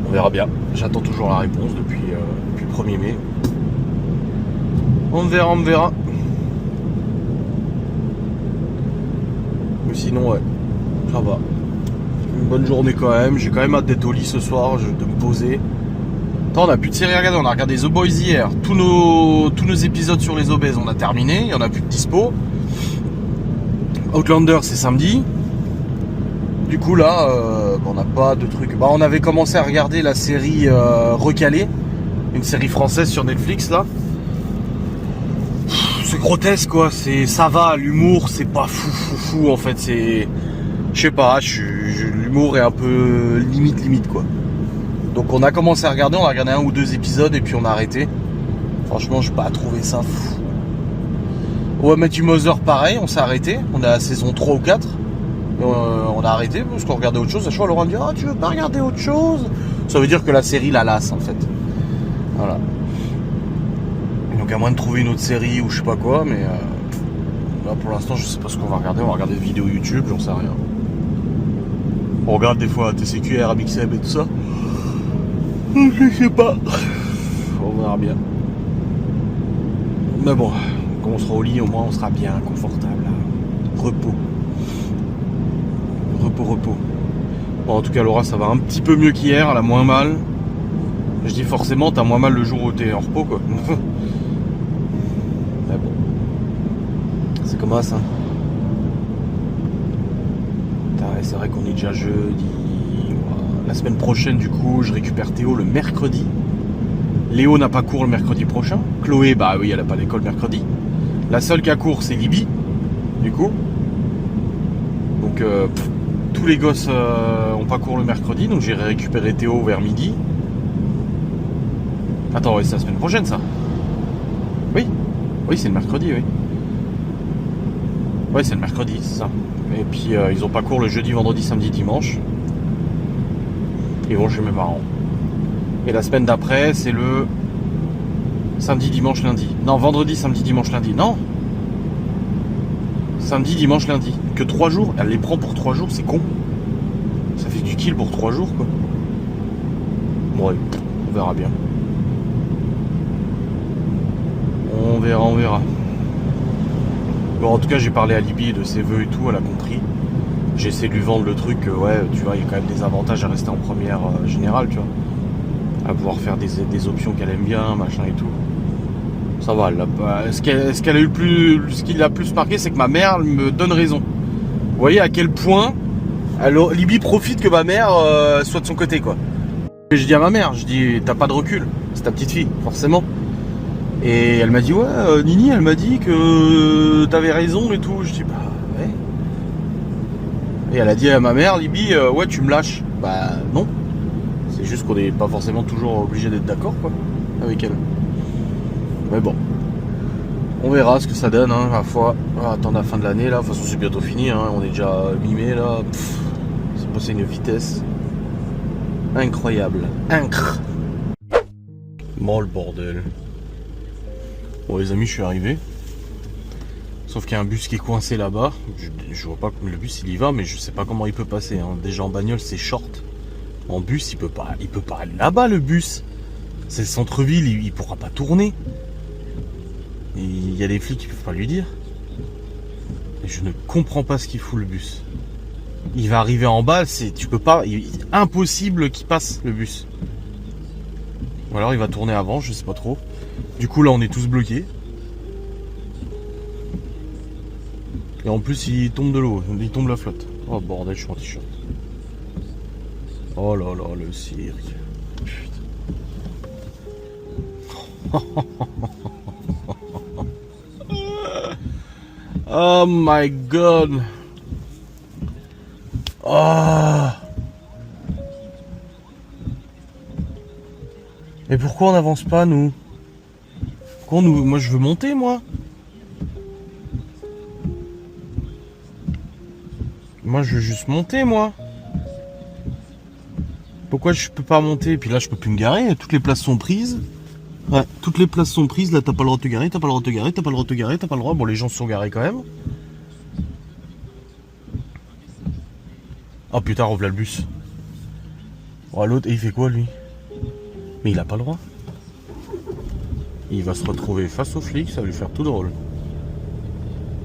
On verra bien. J'attends toujours la réponse depuis le 1er mai. On verra, on verra. Mais sinon ouais, ça va. Une bonne journée quand même. J'ai quand même hâte d'être au lit ce soir, de me poser. On n'a plus de série à regarder, on a regardé The Boys hier, tous nos épisodes sur les obèses on a terminé, il n'y en a plus de dispo. Outlander c'est samedi. Du coup là, on n'a pas de truc. Bah, on avait commencé à regarder la série Recalée, une série française sur Netflix là. C'est grotesque quoi, ça va, l'humour c'est pas fou en fait, c'est... Je sais pas, l'humour est un peu limite quoi. Donc on a commencé à regarder, on a regardé 1 ou 2 épisodes et puis on a arrêté. Franchement, j'ai pas trouvé ça fou. Ouais, Matthew Mother, pareil, on s'est arrêté. On est à la saison 3 ou 4. On a arrêté parce qu'on regardait autre chose. À chaque fois, Laurent me dit ah, tu veux pas regarder autre chose? Ça veut dire que la série la lasse en fait. Voilà. Donc à moins de trouver une autre série ou je sais pas quoi, mais là pour l'instant, je sais pas ce qu'on va regarder. On va regarder des vidéos YouTube, j'en sais rien. On regarde des fois TCQR, Amixem et tout ça. Je sais pas. On verra bien. Mais bon, quand on sera au lit, au moins on sera bien confortable. Repos. Repos. Bon, en tout cas, Laura, ça va un petit peu mieux qu'hier. Elle a moins mal. Je dis forcément, t'as moins mal le jour où t'es en repos, quoi. Mais bon. C'est comme ça. C'est vrai qu'on est déjà jeudi. La semaine prochaine, du coup, je récupère Théo le mercredi. Léo n'a pas cours le mercredi prochain. Chloé, bah oui, elle n'a pas d'école mercredi. La seule qui a cours, c'est Libye, du coup. Donc, tous les gosses ont pas cours le mercredi, donc j'irai récupérer Théo vers midi. Attends, ouais, c'est la semaine prochaine, ça. Oui, c'est le mercredi, oui. Ouais, c'est le mercredi, c'est ça. Et puis, ils ont pas cours le jeudi, vendredi, samedi, dimanche. Ils vont chez mes parents. Et la semaine d'après, c'est le samedi, dimanche, lundi. Non, vendredi, samedi, dimanche, lundi. Non. Samedi, dimanche, lundi. Que 3 jours. Elle les prend pour 3 jours, c'est con. Ça fait du kill pour 3 jours, quoi. Ouais, on verra bien. On verra. Bon, en tout cas, j'ai parlé à Libye de ses vœux et tout, elle a compris. j'essaie de lui vendre le truc, ouais, tu vois, il y a quand même des avantages à rester en première générale, tu vois. À pouvoir faire des options qu'elle aime bien, machin et tout. Ça va, ce qu'elle a eu ce qui l'a plus marqué, c'est que ma mère me donne raison. Vous voyez à quel point Libye profite que ma mère soit de son côté, quoi. Et je dis à ma mère, je dis, t'as pas de recul, c'est ta petite fille, forcément. Et elle m'a dit, ouais, Nini, elle m'a dit que t'avais raison et tout. Je dis, bah ouais. Et elle a dit à ma mère, Libye, ouais, tu me lâches. Bah non. C'est juste qu'on n'est pas forcément toujours obligé d'être d'accord, quoi, avec elle. Mais bon. On verra ce que ça donne, hein, la fois. On va attendre la fin de l'année, là. De toute façon, c'est bientôt fini, hein. On est déjà mi-mai, là. C'est passé une vitesse incroyable. Bon, le bordel. Bon, les amis, je suis arrivé. Sauf qu'il y a un bus qui est coincé là-bas. Je vois pas le bus, il y va, mais je sais pas comment il peut passer, hein. Déjà en bagnole, c'est short. En bus, il peut pas aller là-bas, le bus. C'est le centre-ville, il pourra pas tourner. Il y a des flics qui peuvent pas lui dire. Et je ne comprends pas ce qu'il fout, le bus. Il va arriver en bas, tu peux pas, impossible qu'il passe, le bus. Ou alors il va tourner avant, je sais pas trop. Du coup là on est tous bloqués. Et en plus il tombe de l'eau, il tombe la flotte. Oh bordel, je suis en t-shirt. Oh là là, le cirque. Putain. Oh my god. Oh. Et pourquoi on n'avance pas, nous? Moi je veux monter, moi. Moi je veux juste monter, moi. Pourquoi je peux pas monter? Et puis là je peux plus me garer, toutes les places sont prises. Ouais, toutes les places sont prises, là t'as pas le droit de te garer, t'as pas le droit de te garer, t'as pas le droit de te garer, t'as pas le droit. Bon, les gens se sont garés quand même. Oh putain, revoilà le bus. Oh, l'autre, et il fait quoi, lui? Mais il a pas le droit. Il va se retrouver face aux flics, ça va lui faire tout drôle.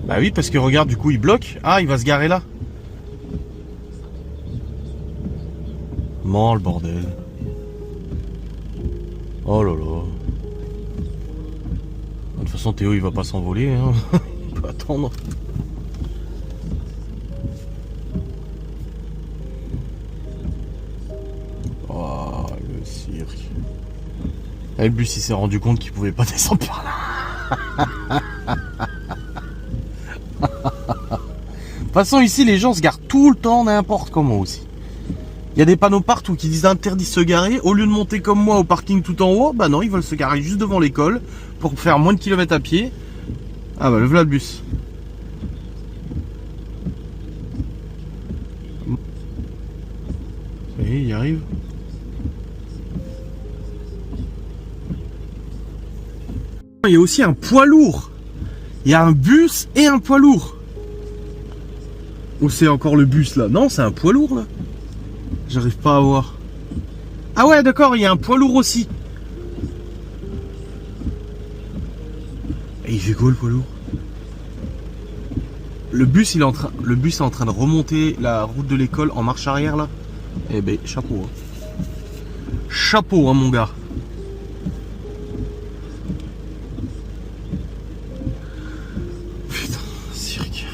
Bah oui, parce que regarde, du coup, il bloque. Ah, il va se garer là. Man, le bordel. Oh là là. De toute façon, Théo, il va pas s'envoler, hein. Il peut attendre. Oh, le cirque. Et le bus, il s'est rendu compte qu'il pouvait pas descendre par là. De toute façon, ici, les gens se garent tout le temps n'importe comment aussi. Il y a des panneaux partout qui disent interdit de se garer. Au lieu de monter comme moi au parking tout en haut, bah non, ils veulent se garer juste devant l'école pour faire moins de kilomètres à pied. Ah bah, le voilà le bus. Et il y arrive. Il y a aussi un poids lourd. Il y a un bus et un poids lourd. Ou c'est encore le bus là? Non, c'est un poids lourd là. J'arrive pas à voir. Ah ouais, d'accord, il y a un poids lourd aussi. Et il fait quoi le poids lourd? Le bus est en train de remonter la route de l'école en marche arrière là. Eh ben, chapeau. Hein. Chapeau, hein, mon gars. Putain, cirque.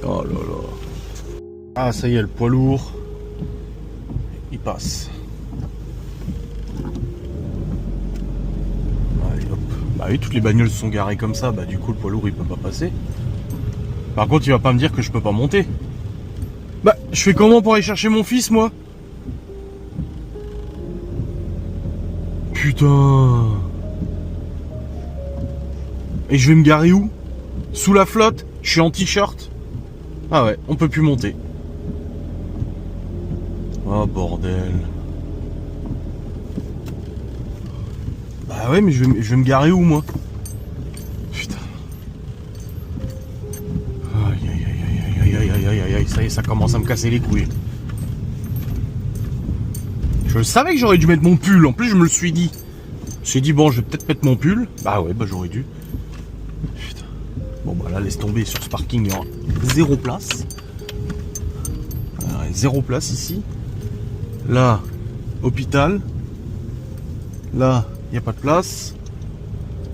Oh là là. Ah, ça y est, le poids lourd. Il passe. Allez, hop. Bah oui, toutes les bagnoles se sont garées comme ça. Bah du coup, le poids lourd, il peut pas passer. Par contre, il va pas me dire que je peux pas monter. Bah, je fais comment pour aller chercher mon fils, moi? Putain. Et je vais me garer où? Sous la flotte? Je suis en t-shirt. Ah ouais, on peut plus monter. Oh bordel. Bah ouais, mais je vais me garer où, moi? Putain. Aïe aïe aïe aïe aïe aïe aïe aïe aïe, ça y est, ça commence à me casser les couilles. Je savais que j'aurais dû mettre mon pull, en plus je me le suis dit. Je me suis dit bon, je vais peut-être mettre mon pull. Bah ouais, bah j'aurais dû. Putain. Voilà, laisse tomber sur ce parking, il y aura 0 place. Alors, 0 place ici. Là, hôpital. Là, il n'y a pas de place.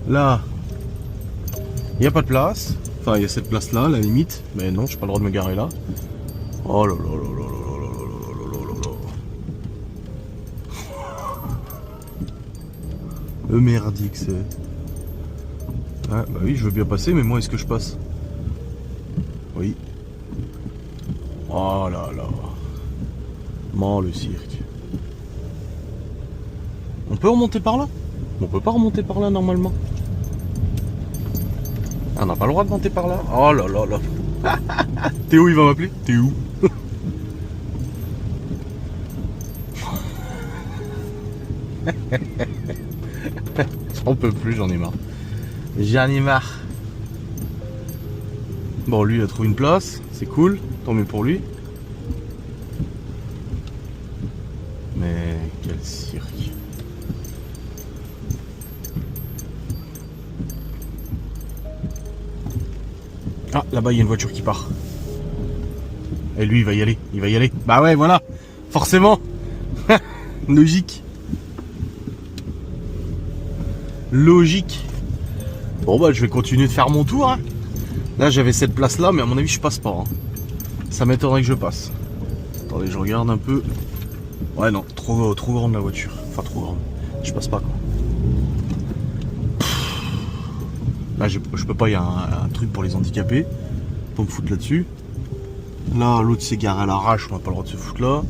Là, il n'y a pas de place. Enfin, il y a cette place là, à la limite. Mais non, je n'ai pas le droit de me garer là. Oh là là là là là là là là là là. Le merdique, c'est... Ah, bah oui, je veux bien passer, mais moi, est-ce que je passe? Oui. Oh là là. Man, le cirque. On peut remonter par là? On peut pas remonter par là, normalement. Ah, on n'a pas le droit de monter par là? Oh là là là. Théo, il va m'appeler? T'es où? J'en peux plus, j'en ai marre. J'en ai marre. Bon, lui, il a trouvé une place. C'est cool. Tant mieux pour lui. Mais quel cirque. Ah, là-bas, il y a une voiture qui part. Et lui, il va y aller. Il va y aller. Bah ouais, voilà. Forcément. Logique. Logique. Bon, bah, je vais continuer de faire mon tour. Hein. Là, j'avais cette place-là, mais à mon avis, je passe pas. Hein. Ça m'étonnerait que je passe. Attendez, je regarde un peu. Ouais, non. Trop grande la voiture. Enfin, trop grande. Je passe pas, quoi. Là, je peux pas, il y a un truc pour les handicapés. Pour me foutre là-dessus. Là, l'autre s'est garé à l'arrache, on n'a pas le droit de se foutre là.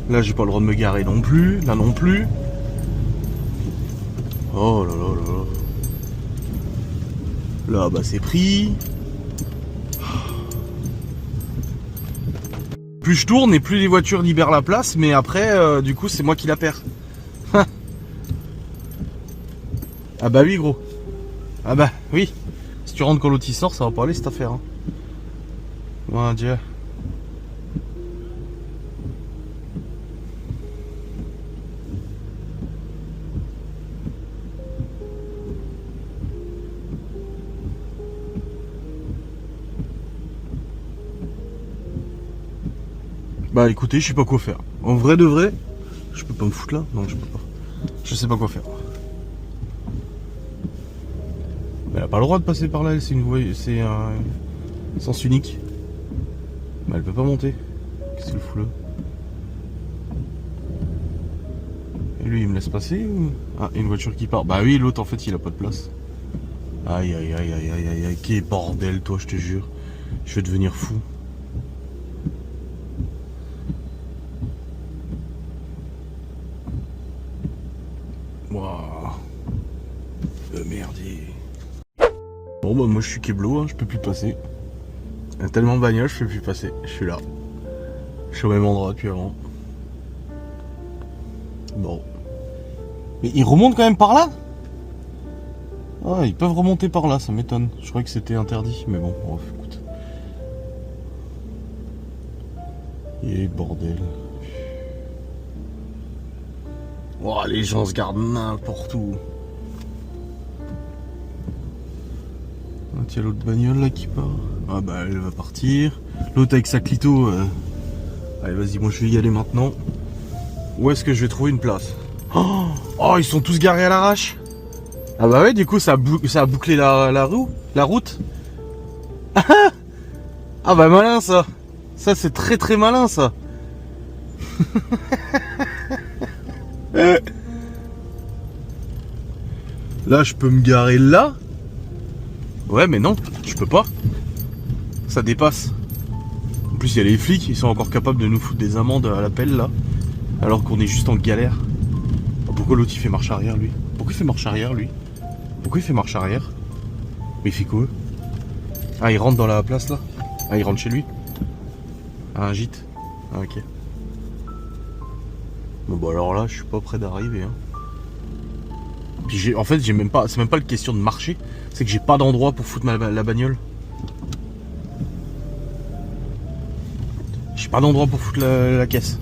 Là, j'ai pas le droit de me garer non plus. Là non plus. Oh là là là là. Là, bah c'est pris. Plus je tourne et plus les voitures libèrent la place, mais après, du coup, c'est moi qui la perds. Ah bah oui, gros. Ah bah oui. Si tu rentres quand l'autre il sort, ça va pas aller cette affaire. Hein. Mon Dieu. Bah écoutez, je sais pas quoi faire. En vrai de vrai, je peux pas me foutre là. Non, je peux pas. Je sais pas quoi faire. Mais elle a pas le droit de passer par là, c'est une voie, c'est un sens unique. Mais elle peut pas monter. Qu'est-ce qu'il fout là? Et lui il me laisse passer ou... Ah, une voiture qui part. Bah oui, l'autre en fait il a pas de place. Aïe aïe aïe aïe aïe aïe aïe, quel bordel toi, je te jure. Je vais devenir fou. Waouh. Le merdier. Bon bah moi je suis keblo, hein, je peux plus passer. Il y a tellement de bagnoles, je peux plus passer. Je suis là. Je suis au même endroit depuis avant. Bon. Mais ils remontent quand même par là? Ah, ils peuvent remonter par là, ça m'étonne. Je croyais que c'était interdit, mais bon, bref, écoute. Et bordel. Oh, les gens se gardent n'importe où. Ah, tiens, l'autre bagnole là qui part. Ah bah elle va partir. L'autre avec sa clito. Allez, vas-y, moi je vais y aller maintenant. Où est-ce que je vais trouver une place? Oh, ils sont tous garés à l'arrache. Ah bah ouais, du coup ça a bouclé la route. Ah bah malin ça. Ça c'est très très malin ça. Là je peux me garer là. Ouais mais non, je peux pas. Ça dépasse. En plus il y a les flics, ils sont encore capables de nous foutre des amendes à l'appel là. Alors qu'on est juste en galère. Pourquoi l'autre il fait marche arrière lui? Pourquoi il fait marche arrière lui? Pourquoi il fait marche arrière? Mais il fait quoi? Ah, il rentre dans la place là? Ah, il rentre chez lui? Ah, un gîte? Ah, ok. Bon bah alors là je suis pas près d'arriver hein. Puis en fait j'ai même pas, c'est même pas une question de marcher, c'est que j'ai pas d'endroit pour foutre la bagnole. J'ai pas d'endroit pour foutre la caisse.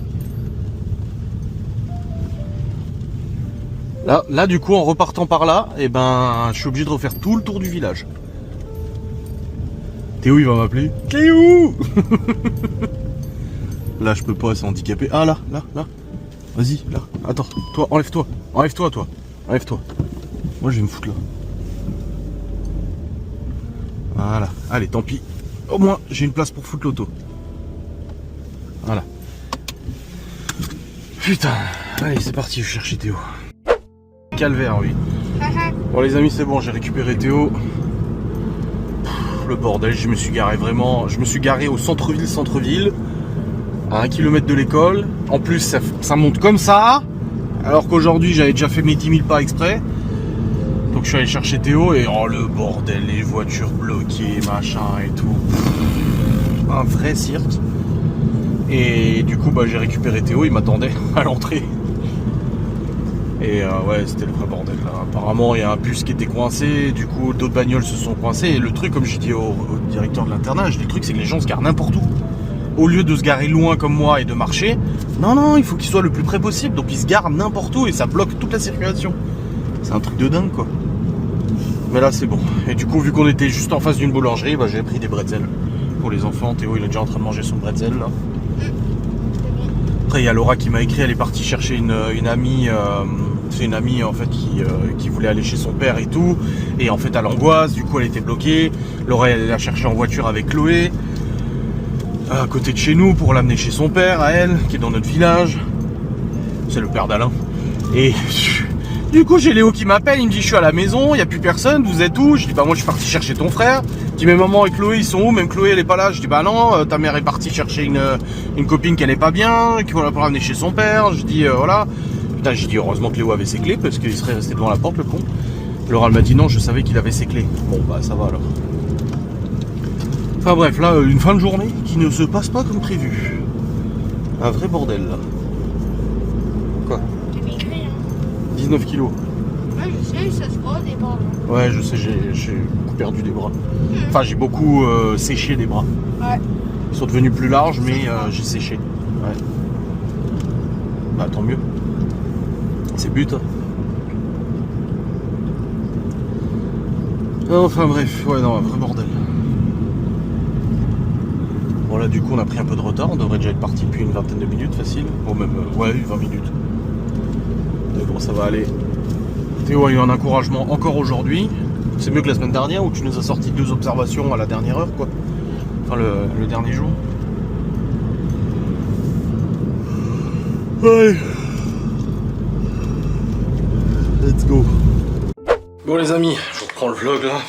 Là du coup en repartant par là, et ben je suis obligé de refaire tout le tour du village. Théo il va m'appeler. Théo. Là je peux pas, c'est handicapé. Ah là. Vas-y, là. Attends, toi, enlève-toi. Enlève-toi, toi. Enlève-toi. Moi je vais me foutre là. Voilà. Allez, tant pis. Au moins, j'ai une place pour foutre l'auto. Voilà. Putain. Allez, c'est parti, je cherche Théo. Calvaire, oui. Bon les amis, c'est bon, j'ai récupéré Théo. Le bordel, je me suis garé vraiment. Je me suis garé au centre-ville, à 1 km de l'école. En plus, ça monte comme ça. Alors qu'aujourd'hui, j'avais déjà fait mes 10 000 pas exprès. Donc je suis allé chercher Théo et oh le bordel, les voitures bloquées, machin et tout. Un vrai cirque. Et du coup, bah, j'ai récupéré Théo, il m'attendait à l'entrée. Et ouais, c'était le vrai bordel là. Apparemment, il y a un bus qui était coincé, du coup, d'autres bagnoles se sont coincées. Et le truc, comme j'ai dit au directeur de l'internat, le truc, c'est que les gens se garent n'importe où. Au lieu de se garer loin comme moi et de marcher, non, il faut qu'ils soient le plus près possible. Donc ils se garent n'importe où et ça bloque toute la circulation. C'est un truc de dingue, quoi. Mais là, c'est bon. Et du coup, vu qu'on était juste en face d'une boulangerie, bah, j'ai pris des bretzels pour les enfants. Théo, il est déjà en train de manger son bretzel là. Après, il y a Laura qui m'a écrit, elle est partie chercher une amie, c'est une amie en fait qui voulait aller chez son père et tout, et en fait elle angoisse, du coup elle était bloquée. Laura elle l'a cherché en voiture avec Chloé, à côté de chez nous, pour l'amener chez son père, à elle, qui est dans notre village. C'est le père d'Alain. Et du coup j'ai Léo qui m'appelle, il me dit je suis à la maison, il n'y a plus personne, vous êtes où? Je dis bah moi je suis parti chercher ton frère. Il dit mais maman et Chloé ils sont où? Même Chloé elle est pas là. Je dis bah non, ta mère est partie chercher une copine qui allait pas bien, qu'il va la ramener chez son père. Je dis voilà. Putain, j'ai dit heureusement que Léo avait ses clés parce qu'il serait resté devant la porte le con. Laura m'a dit non, je savais qu'il avait ses clés. Bon bah ça va alors. Enfin bref, là une fin de journée qui ne se passe pas comme prévu. Un vrai bordel là. Quoi? T'es maigri, hein. 19 kilos. Ouais, je sais, ça se voit des bras. Ouais, je sais, j'ai beaucoup perdu des bras. Enfin, j'ai beaucoup séché des bras. Ouais. Ils sont devenus plus larges, mais j'ai séché. Ouais. Bah, tant mieux. C'est but. Hein. Enfin, bref. Ouais, non, un vrai bordel. Bon, là, du coup, on a pris un peu de retard. On devrait déjà être parti depuis une vingtaine de minutes, facile. Bon, même, ouais, 20 minutes. Mais bon, ça va aller. Théo a eu un encouragement encore aujourd'hui. C'est mieux que la semaine dernière où tu nous as sorti 2 observations à la dernière heure, quoi. Enfin, le dernier jour. Ouais. Let's go. Bon les amis, je reprends le vlog là.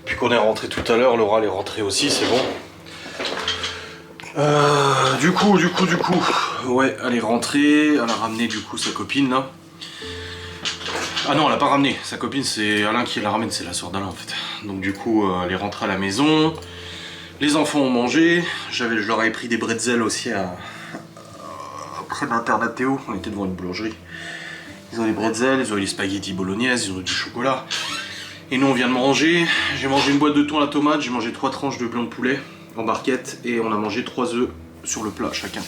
Puis qu'on est rentré tout à l'heure, Laura elle est rentrée aussi, c'est bon. Du coup, ouais, elle est rentrée, elle a ramené du coup sa copine là. Ah non, elle a pas ramené, sa copine c'est Alain qui la ramène, c'est la soeur d'Alain en fait. Donc du coup, elle est rentrée à la maison, les enfants ont mangé, je leur avais pris des bretzels aussi près de l'internat Théo, on était devant une boulangerie. Ils ont des bretzels, ils ont des spaghettis bolognaise, ils ont du chocolat. Et nous on vient de manger, j'ai mangé une boîte de thon à la tomate, j'ai mangé 3 tranches de blanc de poulet en barquette et on a mangé 3 œufs sur le plat chacun.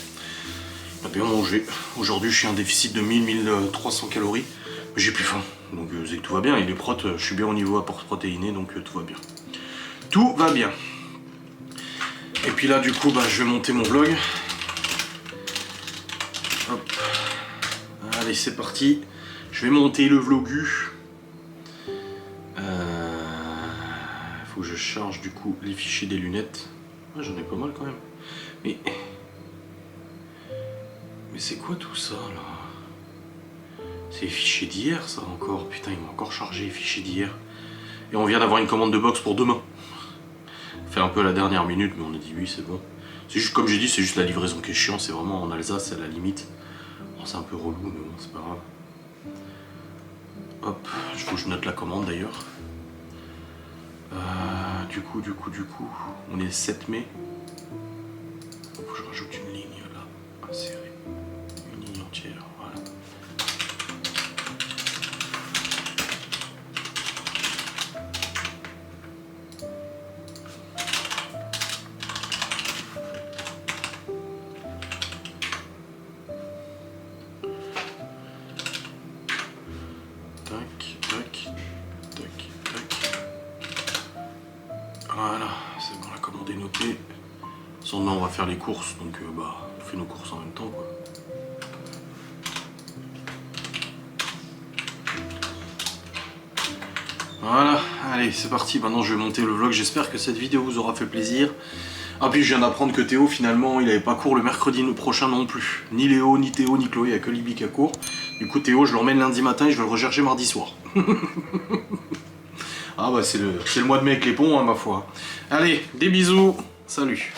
On a bien mangé. Aujourd'hui je suis un déficit de 1000-1300 calories, mais j'ai plus faim. Donc c'est que tout va bien, et les protes, je suis bien au niveau apport protéiné, donc tout va bien. Tout va bien. Et puis là du coup bah, je vais monter mon vlog. Hop. Allez c'est parti. Je vais monter le vlogu. Faut que je charge du coup les fichiers des lunettes. Ouais, j'en ai pas mal quand même. Mais c'est quoi tout ça là? C'est les fichiers d'hier ça encore. Putain, ils m'ont encore chargé les fichiers d'hier. Et on vient d'avoir une commande de box pour demain. Fait un peu à la dernière minute, mais on a dit oui, c'est bon. C'est juste comme j'ai dit, c'est juste la livraison qui est chiant. C'est vraiment en Alsace, c'est à la limite. Bon, c'est un peu relou, mais bon, c'est pas grave. Hop, il faut que je note la commande d'ailleurs. Du coup, on est le 7 mai. Il faut que je rajoute une ligne là, insérée. Une ligne entière, voilà. Tac, tac, tac, tac. Voilà, c'est Demain on va faire les courses, donc bah on fait nos courses en même temps quoi. Voilà, allez c'est parti, maintenant je vais monter le vlog, j'espère que cette vidéo vous aura fait plaisir. Ah puis je viens d'apprendre que Théo finalement il avait pas cours le mercredi prochain non plus. Ni Léo, ni Théo, ni Chloé, il n'y a que Libby qui a cours. Du coup Théo je le remène lundi matin et je vais le rechercher mardi soir. Ah bah c'est le mois de mai avec les ponts hein, ma foi. Allez, des bisous, salut.